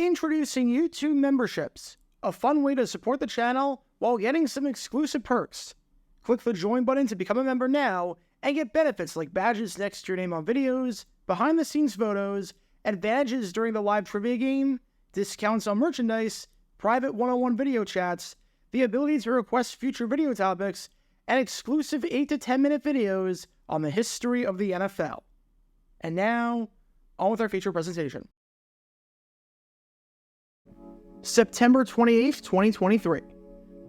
Introducing YouTube memberships, a fun way to support the channel while getting some exclusive perks. Click the join button to become a member now and get benefits like badges next to your name on videos, behind-the-scenes photos, advantages during the live trivia game, discounts on merchandise, private one-on-one video chats, the ability to request future video topics, and exclusive 8 to 10 minute videos on the history of the NFL. And now, on with our feature presentation. September 28th, 2023.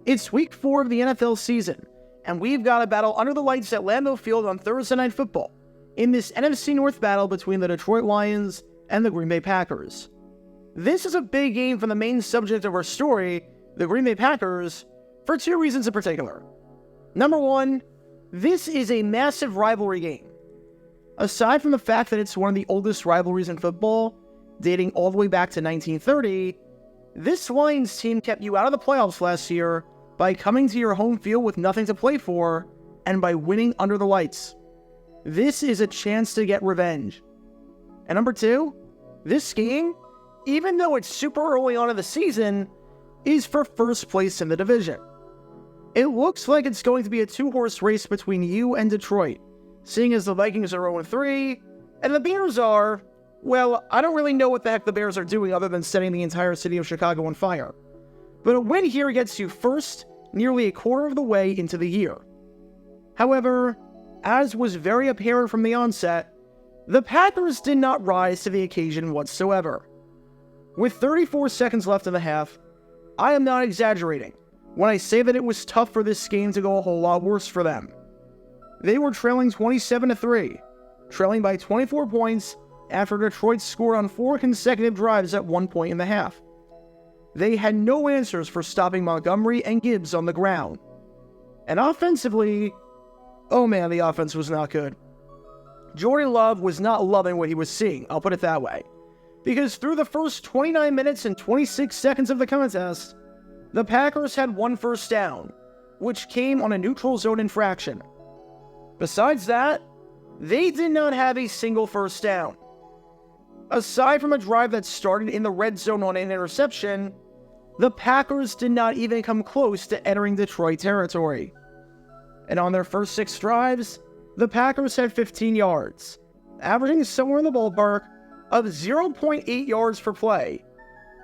It's week 4 of the NFL season, and we've got a battle under the lights at Lambeau Field on Thursday Night Football in this NFC North battle between the Detroit Lions and the Green Bay Packers. This is a big game for the main subject of our story, the Green Bay Packers, for 2 reasons in particular. Number 1, this is a massive rivalry game. Aside from the fact that it's one of the oldest rivalries in football, dating all the way back to 1930, this Lions team kept you out of the playoffs last year by coming to your home field with nothing to play for and by winning under the lights. This is a chance to get revenge. And number 2, this game, even though it's super early on in the season, is for first place in the division. It looks like it's going to be a 2-horse race between you and Detroit, seeing as the Vikings are 0-3, and the Bears are, well, I don't really know what the heck the Bears are doing other than setting the entire city of Chicago on fire. But a win here gets you first, nearly a quarter of the way into the year. However, as was very apparent from the onset, the Packers did not rise to the occasion whatsoever. With 34 seconds left in the half, I am not exaggerating when I say that it was tough for this game to go a whole lot worse for them. They were trailing 27-3, trailing by 24 points after Detroit scored on 4 consecutive drives at one point in the half. They had no answers for stopping Montgomery and Gibbs on the ground. And offensively, oh man, the offense was not good. Jordan Love was not loving what he was seeing, I'll put it that way. Because through the first 29 minutes and 26 seconds of the contest, the Packers had 1 first down, which came on a neutral zone infraction. Besides that, they did not have a single first down. Aside from a drive that started in the red zone on an interception, the Packers did not even come close to entering Detroit territory. And on their first 6 drives, the Packers had 15 yards, averaging somewhere in the ballpark of 0.8 yards per play,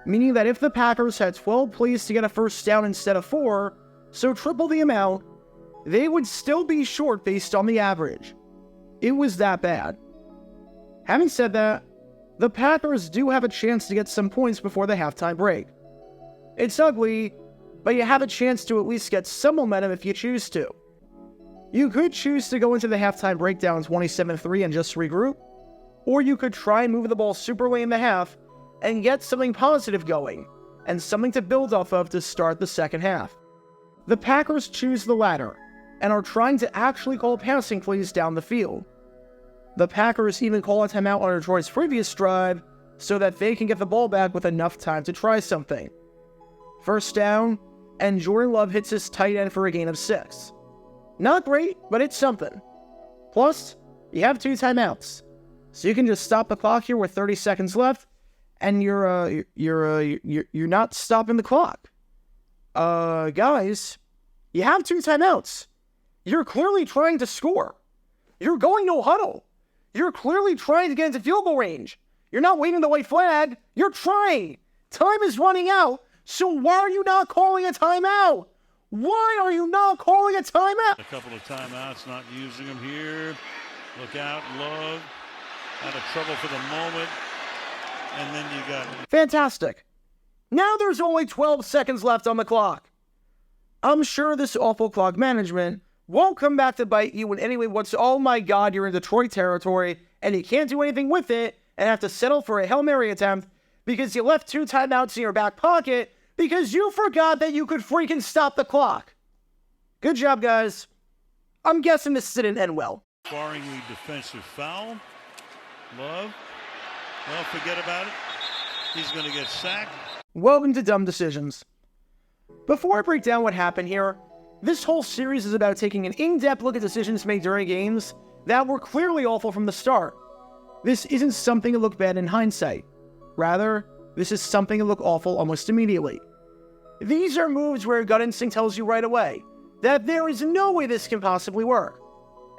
meaning that if the Packers had 12 plays to get a first down instead of 4, so triple the amount, they would still be short based on the average. It was that bad. Having said that, the Packers do have a chance to get some points before the halftime break. It's ugly, but you have a chance to at least get some momentum if you choose to. You could choose to go into the halftime break down 27-3 and just regroup, or you could try and move the ball super late in the half and get something positive going, and something to build off of to start the second half. The Packers choose the latter, and are trying to actually call passing plays down the field. The Packers even call a timeout on Detroit's previous drive so that they can get the ball back with enough time to try something. First down, and Jordan Love hits his tight end for a gain of 6. Not great, but it's something. Plus, you have 2 timeouts, so you can just stop the clock here with 30 seconds left, and you're not stopping the clock. Guys, you have 2 timeouts. You're clearly trying to score. You're going no huddle. You're clearly trying to get into field goal range. You're not waving the white flag. You're trying. Time is running out, so why are you not calling a timeout? Why are you not calling a timeout? A couple of timeouts, not using them here. Look out, Love. Out of trouble for the moment. And then you got... Fantastic. Now there's only 12 seconds left on the clock. I'm sure this awful clock management won't come back to bite you in any way whatsoever. Oh my god, you're in Detroit territory, and you can't do anything with it, and have to settle for a Hail Mary attempt because you left 2 timeouts in your back pocket because you forgot that you could freaking stop the clock. Good job, guys. I'm guessing this didn't end well. Barring the defensive foul. Love. Well, forget about it. He's going to get sacked. Welcome to Dumb Decisions. Before I break down what happened here, this whole series is about taking an in-depth look at decisions made during games that were clearly awful from the start. This isn't something to look bad in hindsight. Rather, this is something to look awful almost immediately. These are moves where gut instinct tells you right away that there is no way this can possibly work.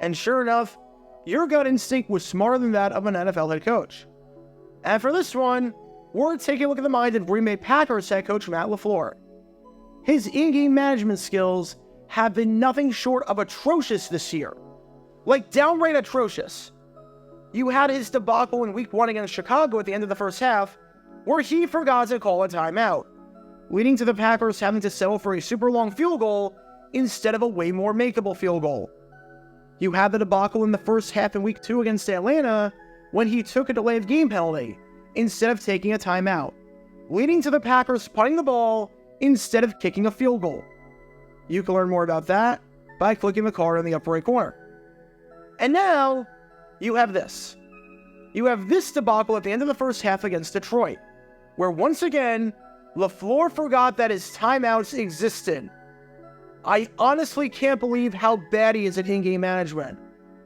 And sure enough, your gut instinct was smarter than that of an NFL head coach. And for this one, we're taking a look at the mind of Green Bay Packers head coach Matt LaFleur. His in-game management skills have been nothing short of atrocious this year. Like downright atrocious. You had his debacle in Week 1 against Chicago at the end of the first half, where he forgot to call a timeout, leading to the Packers having to settle for a super long field goal instead of a way more makeable field goal. You had the debacle in the first half in Week 2 against Atlanta when he took a delay of game penalty instead of taking a timeout, leading to the Packers punting the ball instead of kicking a field goal. You can learn more about that by clicking the card in the upper right corner. And now, you have this. You have this debacle at the end of the first half against Detroit, where once again, LaFleur forgot that his timeouts existed. I honestly can't believe how bad he is at in-game management,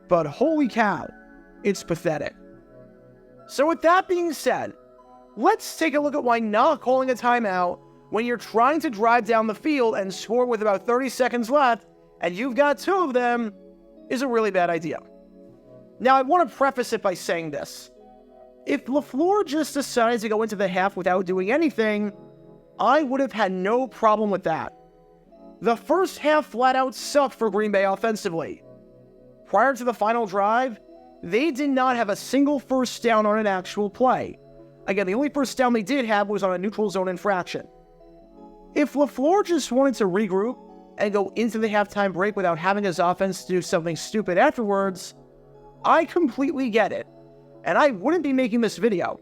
but holy cow, it's pathetic. So with that being said, let's take a look at why not calling a timeout when you're trying to drive down the field and score with about 30 seconds left, and you've got 2 of them, is a really bad idea. Now, I want to preface it by saying this. If LaFleur just decided to go into the half without doing anything, I would have had no problem with that. The first half flat out sucked for Green Bay offensively. Prior to the final drive, they did not have a single first down on an actual play. Again, the only first down they did have was on a neutral zone infraction. If LaFleur just wanted to regroup and go into the halftime break without having his offense do something stupid afterwards, I completely get it, and I wouldn't be making this video.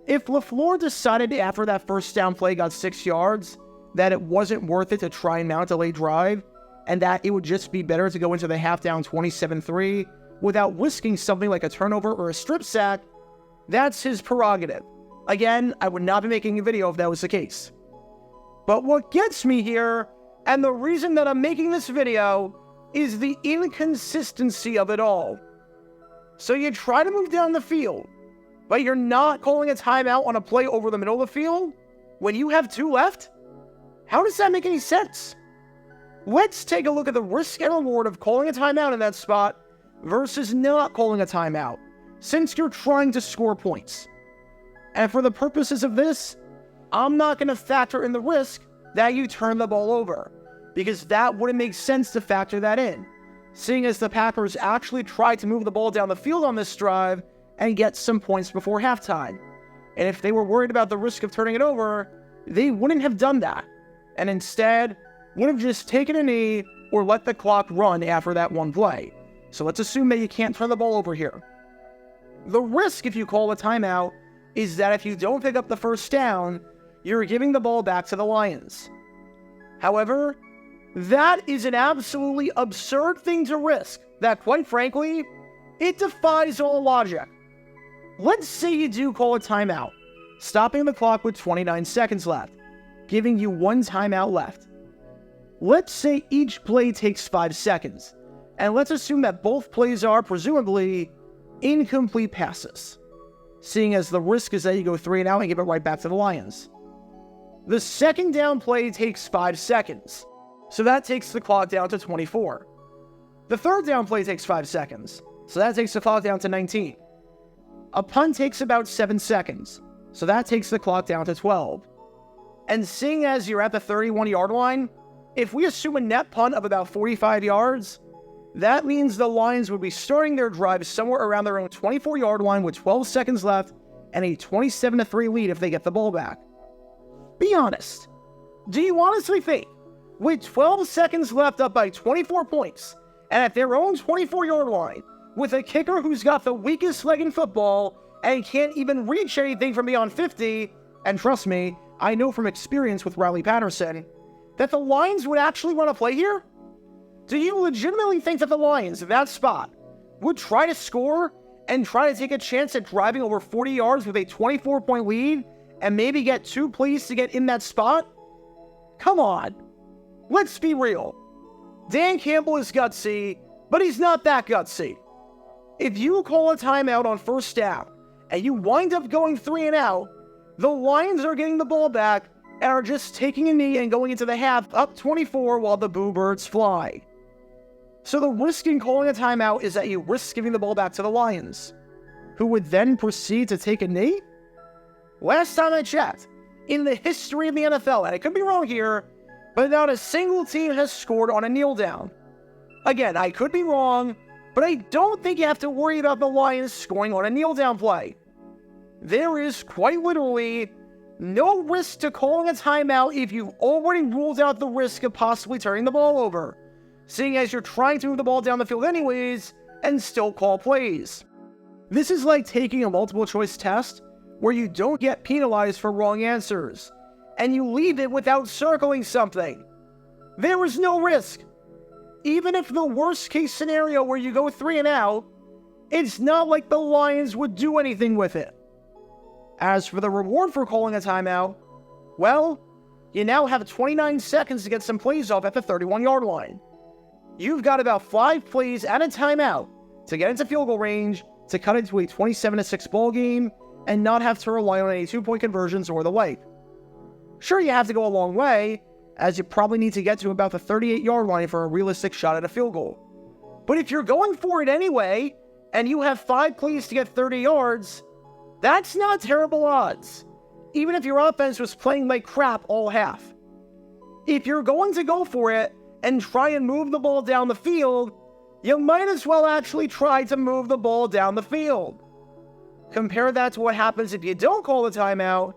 If LaFleur decided after that first down play got 6 yards that it wasn't worth it to try and mount a late drive, and that it would just be better to go into the half down 27-3 without risking something like a turnover or a strip sack, that's his prerogative. Again, I would not be making a video if that was the case. But what gets me here, and the reason that I'm making this video, is the inconsistency of it all. So you try to move down the field, but you're not calling a timeout on a play over the middle of the field when you have 2 left? How does that make any sense? Let's take a look at the risk and reward of calling a timeout in that spot versus not calling a timeout, since you're trying to score points. And for the purposes of this, I'm not going to factor in the risk that you turn the ball over, because that wouldn't make sense to factor that in, seeing as the Packers actually tried to move the ball down the field on this drive and get some points before halftime. And if they were worried about the risk of turning it over, they wouldn't have done that, and instead would have just taken a knee or let the clock run after that one play. So let's assume that you can't turn the ball over here. The risk if you call a timeout is that if you don't pick up the first down, you're giving the ball back to the Lions. However, that is an absolutely absurd thing to risk that, quite frankly, it defies all logic. Let's say you do call a timeout, stopping the clock with 29 seconds left, giving you 1 timeout left. Let's say each play takes 5 seconds, and let's assume that both plays are, presumably, incomplete passes, seeing as the risk is that you go 3 and out and give it right back to the Lions. The second down play takes 5 seconds, so that takes the clock down to 24. The third down play takes 5 seconds, so that takes the clock down to 19. A punt takes about 7 seconds, so that takes the clock down to 12. And seeing as you're at the 31-yard line, if we assume a net punt of about 45 yards, that means the Lions would be starting their drive somewhere around their own 24-yard line with 12 seconds left and a 27-3 lead if they get the ball back. Be honest. Do you honestly think, with 12 seconds left up by 24 points, and at their own 24-yard line, with a kicker who's got the weakest leg in football and can't even reach anything from beyond 50, and trust me, I know from experience with Riley Patterson, that the Lions would actually run a play here? Do you legitimately think that the Lions, in that spot, would try to score and try to take a chance at driving over 40 yards with a 24-point lead and maybe get 2 plays to get in that spot? Come on. Let's be real. Dan Campbell is gutsy, but he's not that gutsy. If you call a timeout on first down and you wind up going 3 and out, The Lions are getting the ball back and are just taking a knee and going into the half up 24 while the Boo Birds fly. So the risk in calling a timeout is that you risk giving the ball back to the Lions, who would then proceed to take a knee? Last time I checked, in the history of the NFL, and I could be wrong here, but not a single team has scored on a kneel down. Again, I could be wrong, but I don't think you have to worry about the Lions scoring on a kneel down play. There is quite literally no risk to calling a timeout if you've already ruled out the risk of possibly turning the ball over, seeing as you're trying to move the ball down the field anyways and still call plays. This is like taking a multiple choice test where you don't get penalized for wrong answers, and you leave it without circling something. There is no risk. Even if the worst case scenario where you go 3 and out, it's not like the Lions would do anything with it. As for the reward for calling a timeout, well, you now have 29 seconds to get some plays off at the 31-yard line. You've got about 5 plays and a timeout to get into field goal range to cut into a 27-6 ball game and not have to rely on any 2-point conversions or the like. Sure, you have to go a long way, as you probably need to get to about the 38-yard line for a realistic shot at a field goal. But if you're going for it anyway, and you have 5 plays to get 30 yards, that's not terrible odds, even if your offense was playing like crap all half. If you're going to go for it and try and move the ball down the field, you might as well actually try to move the ball down the field. Compare that to what happens if you don't call the timeout,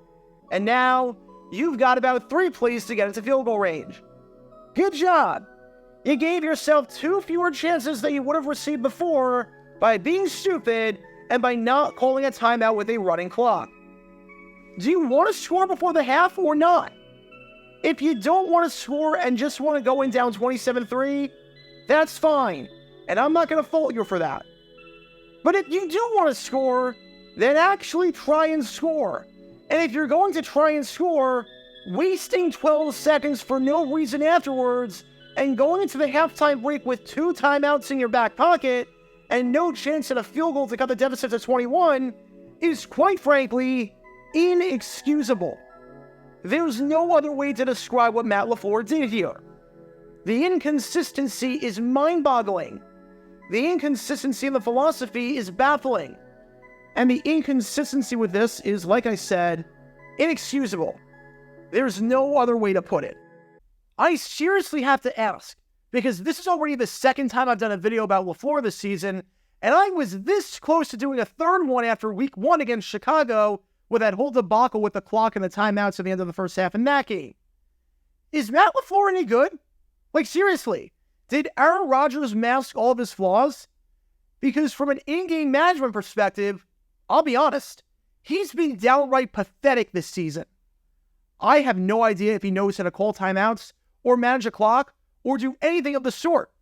and now you've got about 3 plays to get into field goal range. Good job! You gave yourself 2 fewer chances that you would have received before by being stupid and by not calling a timeout with a running clock. Do you want to score before the half or not? If you don't want to score and just want to go in down 27-3, that's fine, and I'm not going to fault you for that. But if you do want to score, then actually try and score. And if you're going to try and score, wasting 12 seconds for no reason afterwards and going into the halftime break with 2 timeouts in your back pocket and no chance at a field goal to cut the deficit to 21 is, quite frankly, inexcusable. There's no other way to describe what Matt LaFleur did here. The inconsistency is mind-boggling. The inconsistency in the philosophy is baffling. And the inconsistency with this is, like I said, inexcusable. There's no other way to put it. I seriously have to ask, because this is already the second time I've done a video about LaFleur this season, and I was this close to doing a third one after week 1 against Chicago with that whole debacle with the clock and the timeouts at the end of the first half in that game. Is Matt LaFleur any good? Like, seriously, did Aaron Rodgers mask all of his flaws? Because from an in-game management perspective, I'll be honest, he's been downright pathetic this season. I have no idea if he knows how to call timeouts, or manage a clock, or do anything of the sort.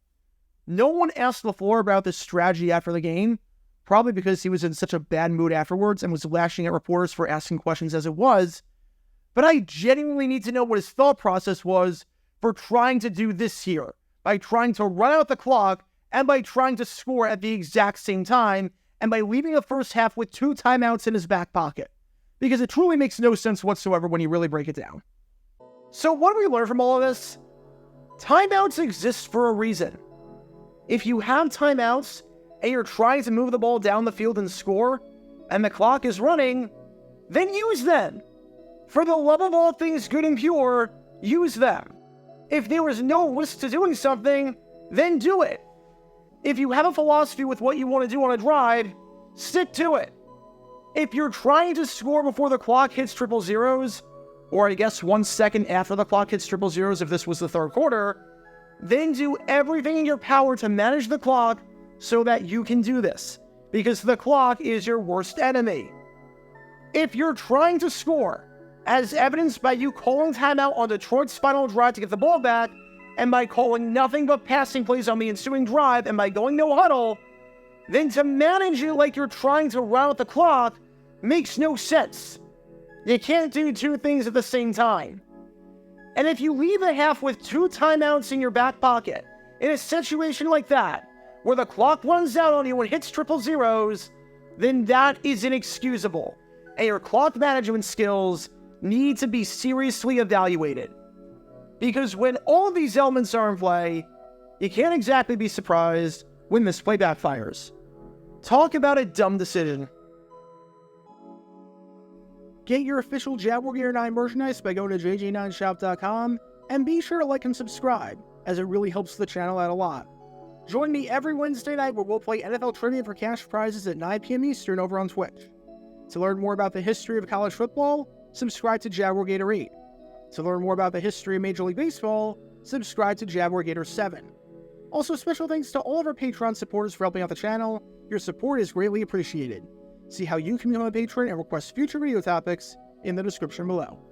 No one asked LaFleur about this strategy after the game, probably because he was in such a bad mood afterwards and was lashing at reporters for asking questions as it was. But I genuinely need to know what his thought process was for trying to do this here, by trying to run out the clock and by trying to score at the exact same time, and by leaving the first half with 2 timeouts in his back pocket. Because it truly makes no sense whatsoever when you really break it down. So what do we learn from all of this? Timeouts exist for a reason. If you have timeouts, and you're trying to move the ball down the field and score, and the clock is running, then use them. For the love of all things good and pure, use them. If there is no risk to doing something, then do it. If you have a philosophy with what you want to do on a drive, stick to it. If you're trying to score before the clock hits triple zeros, or I guess 1 second after the clock hits triple zeros if this was the third quarter, then do everything in your power to manage the clock so that you can do this, because the clock is your worst enemy. If you're trying to score, as evidenced by you calling timeout on Detroit's final drive to get the ball back, and by calling nothing but passing plays on the ensuing drive, and by going no huddle, then to manage it like you're trying to run out the clock makes no sense. You can't do 2 things at the same time. And if you leave a half with 2 timeouts in your back pocket, in a situation like that, where the clock runs out on you and hits triple zeros, then that is inexcusable. and your clock management skills need to be seriously evaluated. Because when all of these elements are in play, you can't exactly be surprised when this play backfires. Talk about a dumb decision. Get your official Jaguar Gear 9 merchandise by going to jj9shop.com, and be sure to like and subscribe, as it really helps the channel out a lot. Join me every Wednesday night where we'll play NFL Trivia for cash prizes at 9 p.m. Eastern over on Twitch. To learn more about the history of college football, subscribe to Jaguar Gator 8. To learn more about the history of Major League Baseball, subscribe to Jaguar Gator 7. Also, special thanks to all of our Patreon supporters for helping out the channel. Your support is greatly appreciated. See how you can become a patron and request future video topics in the description below.